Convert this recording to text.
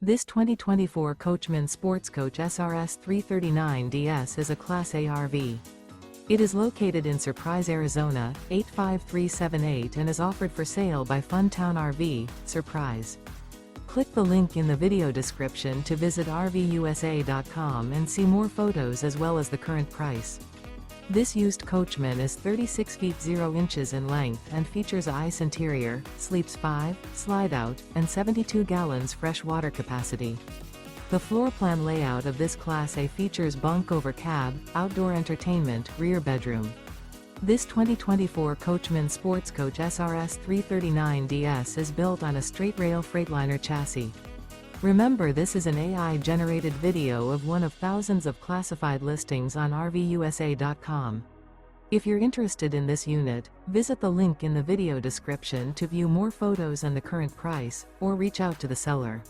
This 2024 Coachmen Sportscoach SRS 339DS is a Class A RV. It is located in Surprise, Arizona, 85378 and is offered for sale by Funtown RV, Surprise. Click the link in the video description to visit RVUSA.com and see more photos as well as the current price. This used Coachman is 36 feet 0 inches in length and features a ice interior, sleeps 5, slide-out, and 72 gallons fresh water capacity. The floor plan layout of this Class A features bunk over cab, outdoor entertainment, rear bedroom. This 2024 Coachmen Sportscoach SRS 339DS is built on a Straight Rail Freightliner chassis. Remember, this is an AI-generated video of one of thousands of classified listings on RVUSA.com. If you're interested in this unit, visit the link in the video description to view more photos and the current price, or reach out to the seller.